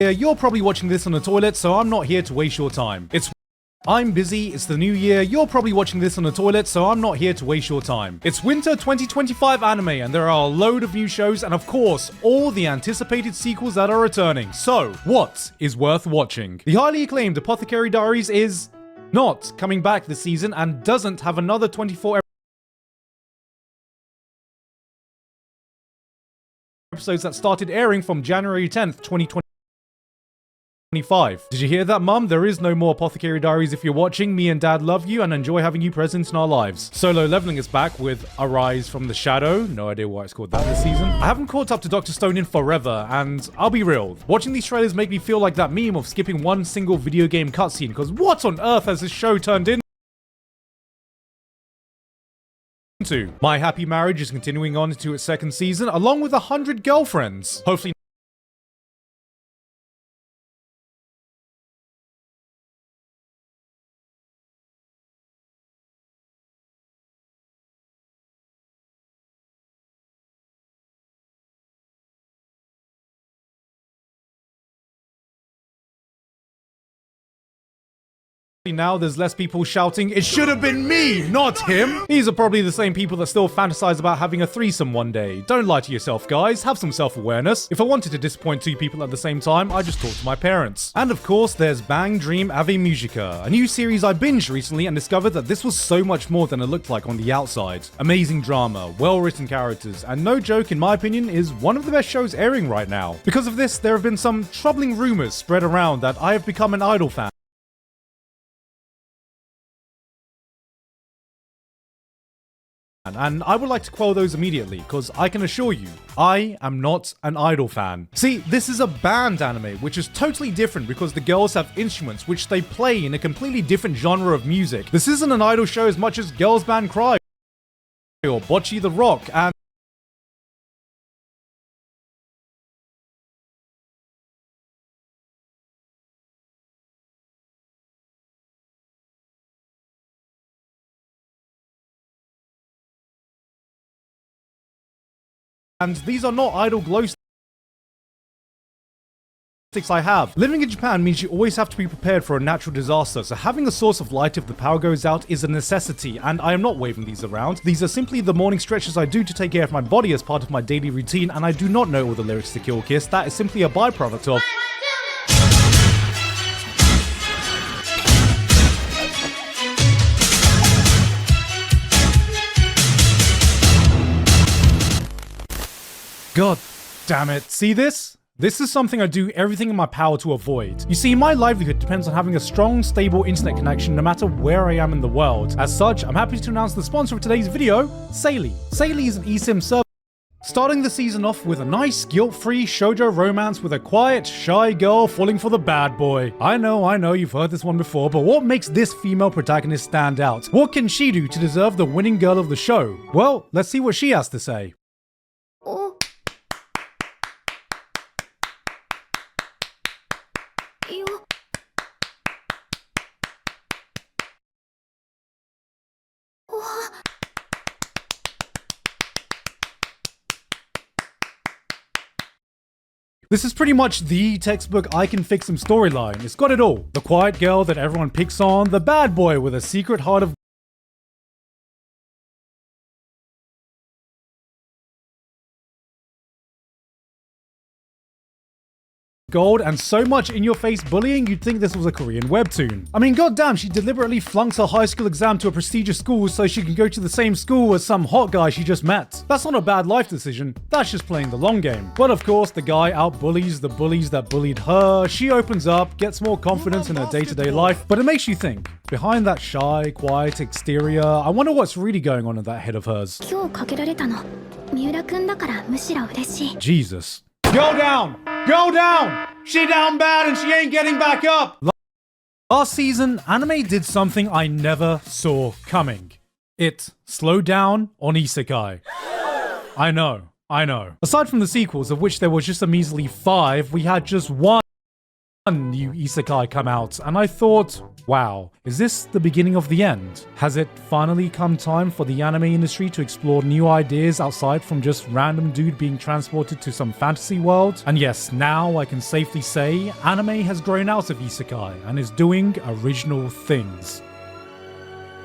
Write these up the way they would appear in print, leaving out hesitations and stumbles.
You're probably watching this on the toilet, so I'm not here to waste your time. I'm busy, it's the new year, you're probably watching this on the toilet, so I'm not here to waste your time. It's winter 2025 anime, and there are a load of new shows, and of course, all the anticipated sequels that are returning. So, what is worth watching? The highly acclaimed Apothecary Diaries is not coming back this season, and doesn't have another 24 episodes that started airing from January 10th, 2025. Did you hear that, Mum? There is no more Apothecary Diaries if you're watching. Me and Dad love you and enjoy having you present in our lives. Solo Leveling is back with Arise from the Shadow. No idea why it's called that this season. I haven't caught up to Dr. Stone in forever, and I'll be real. Watching these trailers make me feel like that meme of skipping one single video game cutscene, because what on earth has this show turned into? My Happy Marriage is continuing on into its second season, along with 100 girlfriends. Hopefully now there's less people shouting, "It should have been me, not him!" These are probably the same people that still fantasize about having a threesome one day. Don't lie to yourself, guys. Have some self-awareness. If I wanted to disappoint two people at the same time, I just talk to my parents. And of course, there's Bang Dream Ave Musica, a new series I binged recently and discovered that this was so much more than it looked like on the outside. Amazing drama, well-written characters, and no joke, in my opinion, is one of the best shows airing right now. Because of this, there have been some troubling rumors spread around that I have become an Idol fan. And I would like to quell those immediately, because I can assure you, I am not an Idol fan. See, this is a band anime, which is totally different because the girls have instruments which they play in a completely different genre of music. This isn't an idol show as much as Girls Band Cry or Bocce the Rock, and these are not idol glow sticks I have. Living in Japan means you always have to be prepared for a natural disaster, so having a source of light if the power goes out is a necessity, and I am not waving these around. These are simply the morning stretches I do to take care of my body as part of my daily routine, and I do not know all the lyrics to Kill Kiss. That is simply a byproduct of... God damn it. See this? This is something I do everything in my power to avoid. You see, my livelihood depends on having a strong, stable internet connection no matter where I am in the world. As such, I'm happy to announce the sponsor of today's video, Saily. Saily is an eSIM service starting the season off with a nice, guilt-free shoujo romance with a quiet, shy girl falling for the bad boy. I know, you've heard this one before, but what makes this female protagonist stand out? What can she do to deserve the winning girl of the show? Well, let's see what she has to say. This is pretty much the textbook I can fix him storyline. It's got it all. The quiet girl that everyone picks on, the bad boy with a secret heart of gold, and so much in-your-face bullying you'd think this was a Korean webtoon. I mean, goddamn, she deliberately flunks her high school exam to a prestigious school so she can go to the same school as some hot guy she just met. That's not a bad life decision, that's just playing the long game. But of course, the guy out-bullies the bullies that bullied her, she opens up, gets more confidence in her day-to-day life, but it makes you think, behind that shy, quiet exterior, I wonder what's really going on in that head of hers. Jesus. Go down! Go down! She down bad and she ain't getting back up! Last season, anime did something I never saw coming. It slowed down on isekai. I know. Aside from the sequels, of which there was just a measly 5, we had just one new isekai come out, and I thought, wow, is this the beginning of the end? Has it finally come time for the anime industry to explore new ideas outside from just random dude being transported to some fantasy world? And yes, now I can safely say anime has grown out of isekai and is doing original things.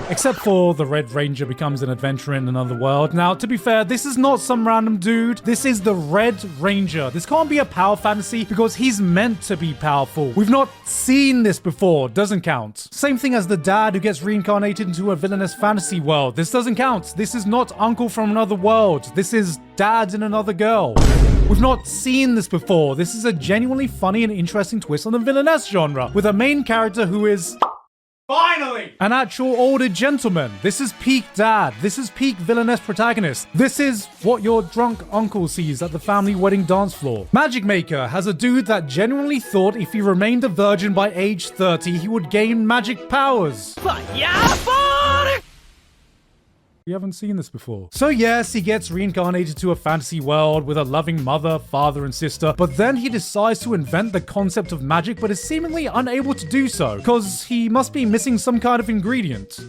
Except for the Red Ranger becomes an adventurer in another world. Now, to be fair, this is not some random dude. This is the Red Ranger. This can't be a power fantasy because he's meant to be powerful. We've not seen this before. Doesn't count. Same thing as the dad who gets reincarnated into a villainous fantasy world. This doesn't count. This is not uncle from another world. This is dad in another girl. We've not seen this before. This is a genuinely funny and interesting twist on the villainess genre with a main character who is... finally! An actual older gentleman. This is peak dad. This is peak villainess protagonist. This is what your drunk uncle sees at the family wedding dance floor. Magic Maker has a dude that genuinely thought if he remained a virgin by age 30, he would gain magic powers. We haven't seen this before. So yes, he gets reincarnated to a fantasy world with a loving mother, father, and sister, but then he decides to invent the concept of magic, but is seemingly unable to do so, because he must be missing some kind of ingredient.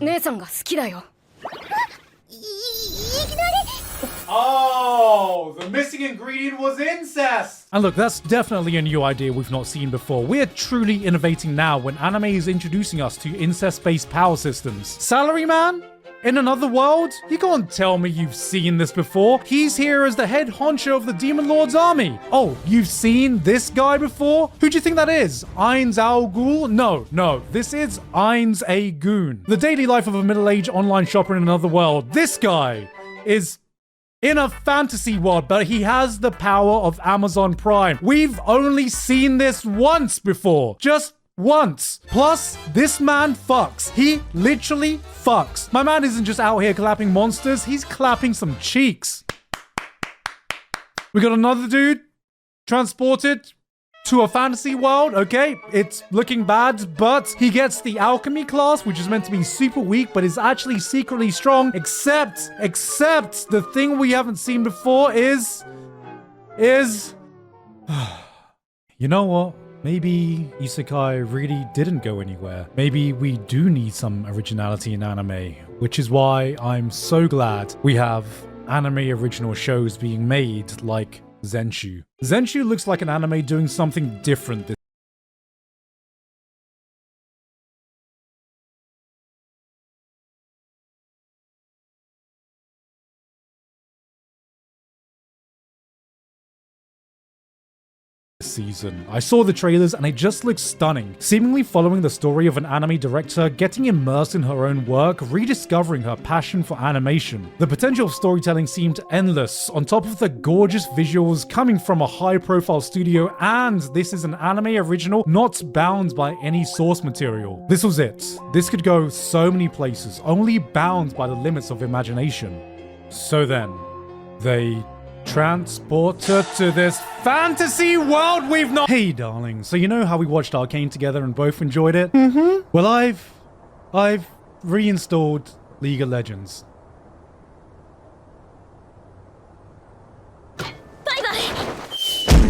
Oh, the missing ingredient was incest! And look, that's definitely a new idea we've not seen before. We're truly innovating now when anime is introducing us to incest-based power systems. Salaryman? In another world? You can't tell me you've seen this before. He's here as the head honcho of the Demon Lord's army. Oh, you've seen this guy before? Who do you think that is? Ainz Al Ghul? No. This is Ainz A Goon. The daily life of a middle-aged online shopper in another world. This guy is in a fantasy world, but he has the power of Amazon Prime. We've only seen this once before. Just once. Plus, this man fucks. He literally fucks. My man isn't just out here clapping monsters, he's clapping some cheeks. We got another dude transported to a fantasy world. Okay, it's looking bad, but he gets the alchemy class, which is meant to be super weak, but is actually secretly strong, except the thing we haven't seen before is... You know what? Maybe isekai really didn't go anywhere. Maybe we do need some originality in anime, which is why I'm so glad we have anime original shows being made like Zenshu. Zenshu looks like an anime doing something different this season. I saw the trailers and it just looks stunning, seemingly following the story of an anime director getting immersed in her own work, rediscovering her passion for animation. The potential of storytelling seemed endless, on top of the gorgeous visuals coming from a high-profile studio, and this is an anime original not bound by any source material. This was it. This could go so many places, only bound by the limits of imagination. So then, they transport her to this fantasy world we've not— Hey darling, so you know how we watched Arcane together and both enjoyed it? Well, I've reinstalled League of Legends.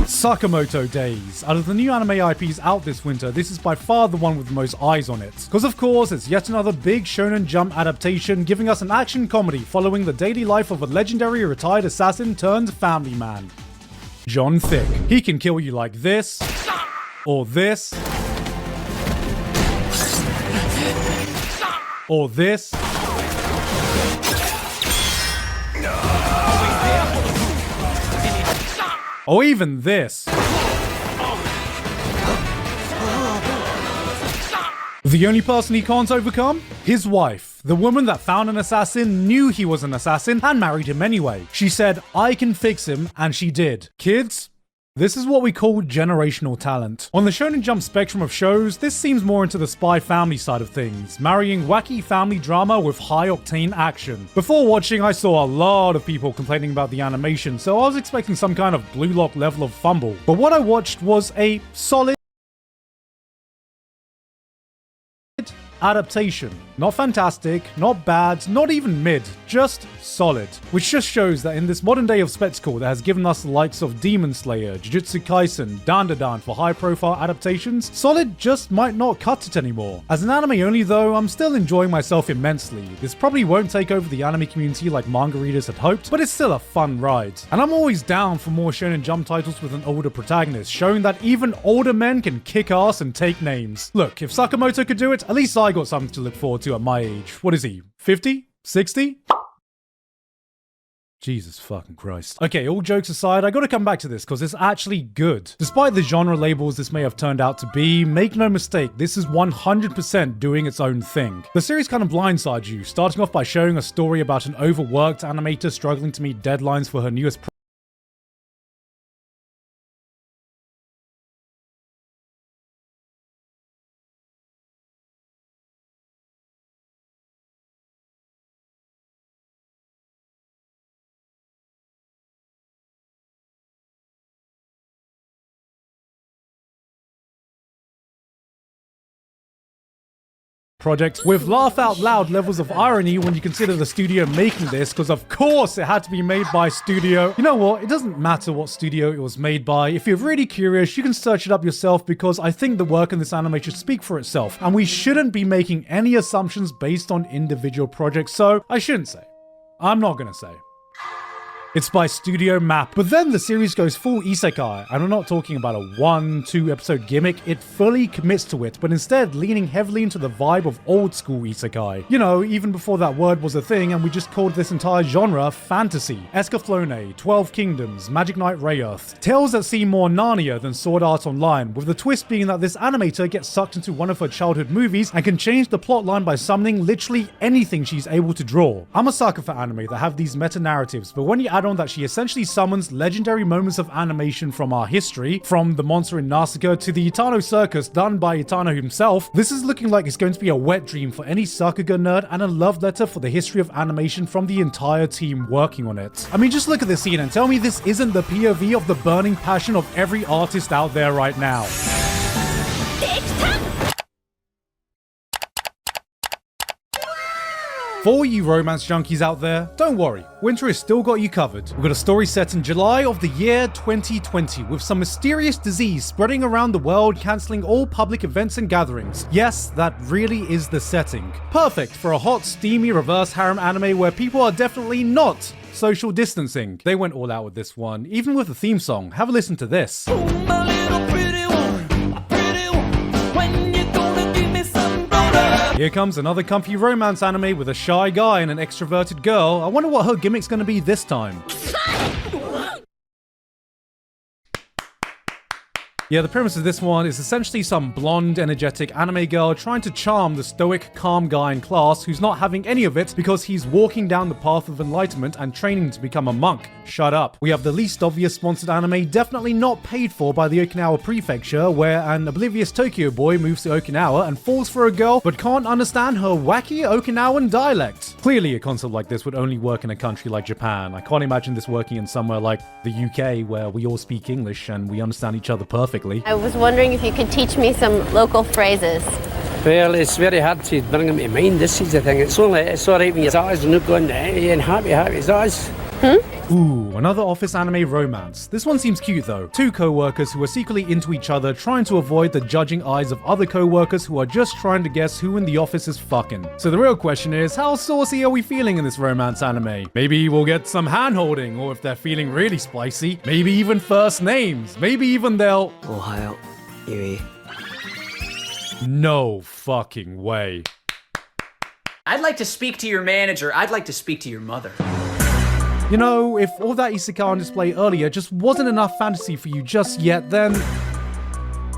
Sakamoto Days. Out of the new anime IPs out this winter, this is by far the one with the most eyes on it. Because of course, it's yet another big Shonen Jump adaptation, giving us an action comedy following the daily life of a legendary retired assassin turned family man, John Thick. He can kill you like this, or this, or this, or even this. The only person he can't overcome? His wife. The woman that found an assassin, knew he was an assassin, and married him anyway. She said, I can fix him, and she did. Kids, this is what we call generational talent. On the Shonen Jump spectrum of shows, this seems more into the spy family side of things, marrying wacky family drama with high-octane action. Before watching, I saw a lot of people complaining about the animation, so I was expecting some kind of Blue Lock level of fumble. But what I watched was a solid adaptation. Not fantastic, not bad, not even mid, just solid. Which just shows that in this modern day of spectacle that has given us the likes of Demon Slayer, Jujutsu Kaisen, Dandadan for high profile adaptations, solid just might not cut it anymore. As an anime only though, I'm still enjoying myself immensely. This probably won't take over the anime community like manga readers had hoped, but it's still a fun ride. And I'm always down for more Shonen Jump titles with an older protagonist, showing that even older men can kick ass and take names. Look, if Sakamoto could do it, at least I got something to look forward to at my age. What is he? 50? 60? Jesus fucking Christ. Okay, all jokes aside, I gotta come back to this because it's actually good. Despite the genre labels this may have turned out to be, make no mistake, this is 100% doing its own thing. The series kind of blindsides you, starting off by showing a story about an overworked animator struggling to meet deadlines for her newest project with laugh out loud levels of irony when you consider the studio making this, because of course it had to be made by studio. You know what, it doesn't matter what studio it was made by. If you're really curious, you can search it up yourself, because I think the work in this anime should speak for itself, and we shouldn't be making any assumptions based on individual projects, so I shouldn't say. I'm not gonna say. It's by Studio Map. But then the series goes full isekai, and I'm not talking about a 1-2 episode gimmick, it fully commits to it, but instead leaning heavily into the vibe of old school isekai. You know, even before that word was a thing and we just called this entire genre fantasy. Escaflowne, 12 Kingdoms, Magic Knight Rayearth. Tales that seem more Narnia than Sword Art Online, with the twist being that this animator gets sucked into one of her childhood movies and can change the plotline by summoning literally anything she's able to draw. I'm a sucker for anime that have these meta-narratives, but when you add on that she essentially summons legendary moments of animation from our history, from the monster in Nausicaa to the Itano circus done by Itano himself, this is looking like it's going to be a wet dream for any Sakuga nerd and a love letter for the history of animation from the entire team working on it. I mean, just look at this scene and tell me this isn't the POV of the burning passion of every artist out there right now. For all you romance junkies out there, don't worry, winter has still got you covered. We've got a story set in July of the year 2020 with some mysterious disease spreading around the world, cancelling all public events and gatherings. Yes, that really is the setting. Perfect for a hot, steamy reverse harem anime where people are definitely not social distancing. They went all out with this one, even with the theme song. Have a listen to this. Here comes another comfy romance anime with a shy guy and an extroverted girl. I wonder what her gimmick's gonna be this time. Yeah, the premise of this one is essentially some blonde, energetic anime girl trying to charm the stoic, calm guy in class who's not having any of it because he's walking down the path of enlightenment and training to become a monk. Shut up. We have the least obvious sponsored anime definitely not paid for by the Okinawa prefecture, where an oblivious Tokyo boy moves to Okinawa and falls for a girl but can't understand her wacky Okinawan dialect. Clearly a concept like this would only work in a country like Japan. I can't imagine this working in somewhere like the UK where we all speak English and we understand each other perfectly. I was wondering if you could teach me some local phrases. Well, it's very hard to bring them to mind, this is the thing. It's alright when your eyes are not going and happy as eyes. Ooh, another office anime romance. This one seems cute though. Two co-workers who are secretly into each other trying to avoid the judging eyes of other co-workers who are just trying to guess who in the office is fucking. So the real question is, how saucy are we feeling in this romance anime? Maybe we'll get some hand-holding, or if they're feeling really spicy, maybe even first names. Maybe even they'll... Ohio, Yui. No fucking way. I'd like to speak to your manager. I'd like to speak to your mother. You know, if all that isekai on display earlier just wasn't enough fantasy for you just yet, then...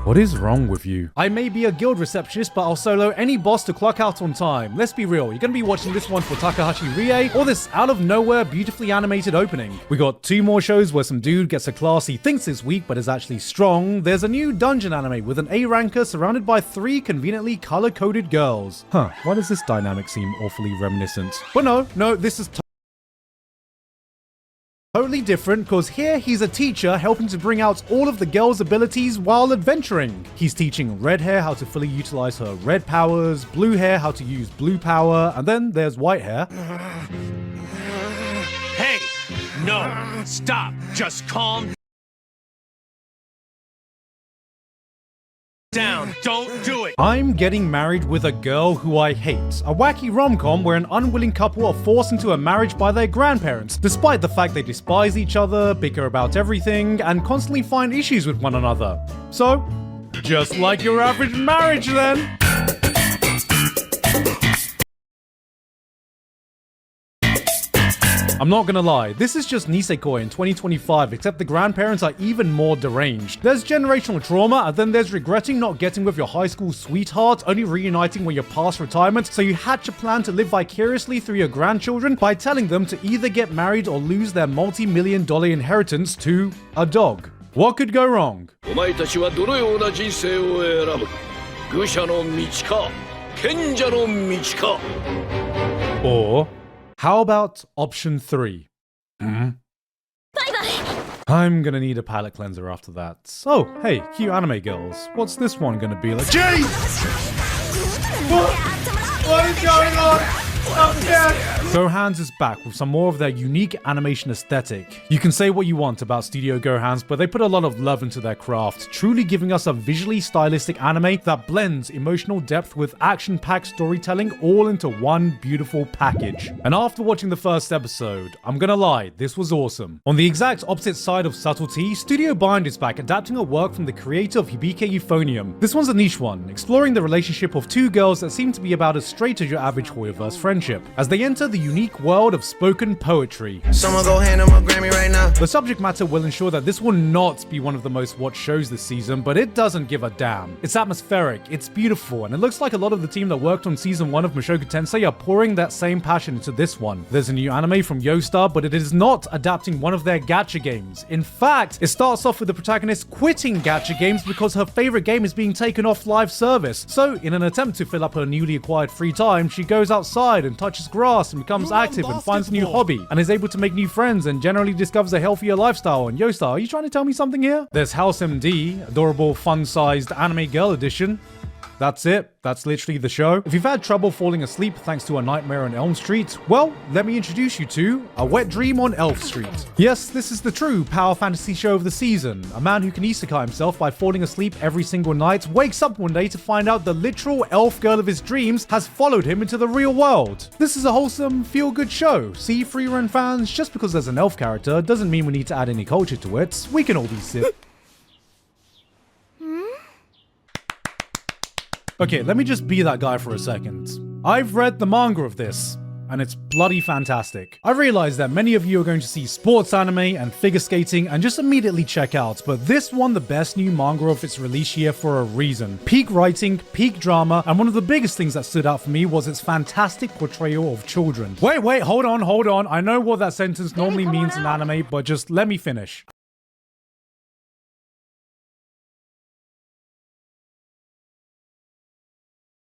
what is wrong with you? I may be a guild receptionist, but I'll solo any boss to clock out on time. Let's be real, you're gonna be watching this one for Takahashi Rie, or this out-of-nowhere, beautifully animated opening. We got 2 more shows where some dude gets a class he thinks is weak, but is actually strong. There's a new dungeon anime with an A-ranker surrounded by 3 conveniently color-coded girls. Huh, why does this dynamic seem awfully reminiscent? But no, this is Totally different, because here he's a teacher helping to bring out all of the girl's abilities while adventuring. He's teaching red hair how to fully utilize her red powers, blue hair how to use blue power, and then there's white hair. Hey, no, stop, just calm down, don't do it. I'm Getting Married with a Girl Who I Hate, a wacky rom-com where an unwilling couple are forced into a marriage by their grandparents, despite the fact they despise each other, bicker about everything, and constantly find issues with one another. So, just like your average marriage then. I'm not gonna lie, this is just Nisekoi in 2025, except the grandparents are even more deranged. There's generational trauma, and then there's regretting not getting with your high school sweetheart, only reuniting when you're past retirement, so you hatch a plan to live vicariously through your grandchildren by telling them to either get married or lose their multi-million-dollar inheritance to a dog. What could go wrong? お前たちはどのような人生を選ぶ？愚者の道か、賢者の道か。 Or, how about option 3? I'm gonna need a palate cleanser after that. Oh, hey, cute anime girls. What's this one gonna be like? Jeez! What is going on? Gohan's is back with some more of their unique animation aesthetic. You can say what you want about Studio Gohan's, but they put a lot of love into their craft, truly giving us a visually stylistic anime that blends emotional depth with action-packed storytelling all into one beautiful package. And after watching the first episode, I'm gonna lie, this was awesome. On the exact opposite side of subtlety, Studio Bind is back adapting a work from the creator of Hibike Euphonium. This one's a niche one, exploring the relationship of two girls that seem to be about as straight as your average Hoyoverse friendship, as they enter the unique world of spoken poetry. Someone go hand him a Grammy right now. The subject matter will ensure that this will not be one of the most watched shows this season, but it doesn't give a damn. It's atmospheric, it's beautiful, and it looks like a lot of the team that worked on season 1 of Mushoku Tensei are pouring that same passion into this one. There's a new anime from Yoastar, but it is not adapting one of their gacha games. In fact, it starts off with the protagonist quitting gacha games because her favorite game is being taken off live service. So, in an attempt to fill up her newly acquired free time, she goes outside and touches grass and becomes active and finds a new hobby and is able to make new friends and generally discovers a healthier lifestyle. And Yoastar, are you trying to tell me something here? There's House MD, adorable fun-sized anime girl edition. That's it. That's literally the show. If you've had trouble falling asleep thanks to A Nightmare on Elm Street, well, let me introduce you to A Wet Dream on Elf Street. Yes, this is the true power fantasy show of the season. A man who can isekai himself by falling asleep every single night wakes up one day to find out the literal elf girl of his dreams has followed him into the real world. This is a wholesome, feel-good show. See, free-run fans, just because there's an elf character doesn't mean we need to add any culture to it. We can all be sick. Okay, let me just be that guy for a second. I've read the manga of this, and it's bloody fantastic. I realize that many of you are going to see sports anime and figure skating and just immediately check out, but this won the best new manga of its release year for a reason. Peak writing, peak drama, and one of the biggest things that stood out for me was its fantastic portrayal of children. Wait, hold on. I know what that sentence normally means in anime, but just let me finish.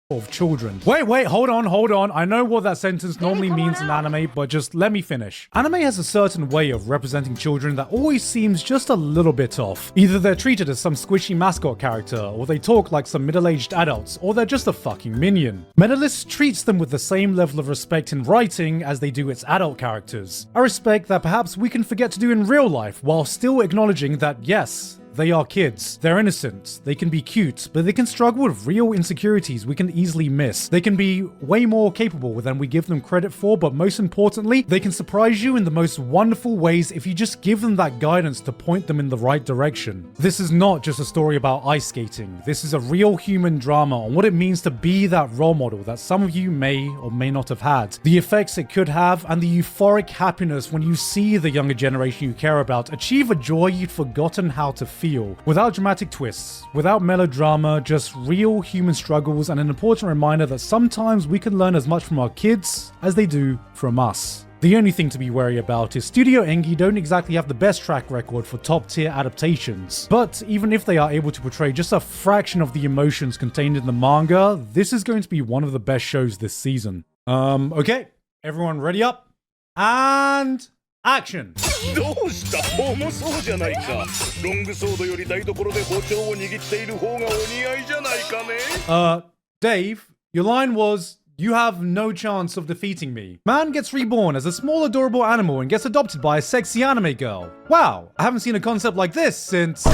Of children. Wait, hold on. I know what that sentence normally means in anime, but just let me finish. Anime has a certain way of representing children that always seems just a little bit off. Either they're treated as some squishy mascot character, or they talk like some middle-aged adults, or they're just a fucking minion. Medalist treats them with the same level of respect in writing as they do its adult characters. A respect that perhaps we can forget to do in real life, while still acknowledging that yes, they are kids. They're innocent. They can be cute, but they can struggle with real insecurities we can easily miss. They can be way more capable than we give them credit for, but most importantly, they can surprise you in the most wonderful ways if you just give them that guidance to point them in the right direction. This is not just a story about ice skating. This is a real human drama on what it means to be that role model that some of you may or may not have had. The effects it could have, and the euphoric happiness when you see the younger generation you care about achieve a joy you'd forgotten how to feel. Without dramatic twists, without melodrama, just real human struggles and an important reminder that sometimes we can learn as much from our kids as they do from us. The only thing to be wary about is Studio Engi don't exactly have the best track record for top tier adaptations. But even if they are able to portray just a fraction of the emotions contained in the manga, this is going to be one of the best shows this season. Okay, everyone ready up? And Action. どうした重そうじゃないかロングソードより台所で包丁を握っている方がお似合いじゃないかね Dave, your line was, you have no chance of defeating me. Man gets reborn as a small adorable animal and gets adopted by a sexy anime girl. Wow, I haven't seen a concept like this since...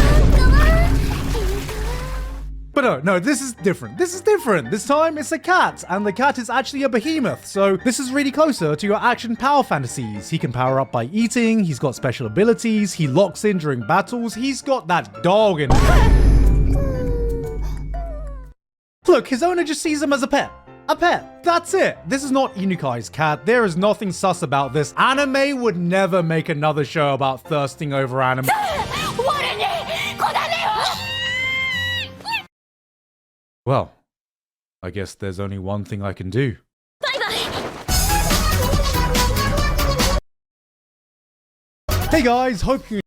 But no, this is different. This is different. This time it's a cat, and the cat is actually a behemoth, so this is really closer to your action power fantasies. He can power up by eating, he's got special abilities, he locks in during battles, he's got that dog in him. Look, his owner just sees him as a pet. A pet. That's it. This is not Inukai's cat. There is nothing sus about this. Anime would never make another show about thirsting over anime. Well, I guess there's only one thing I can do. Hey guys, hope you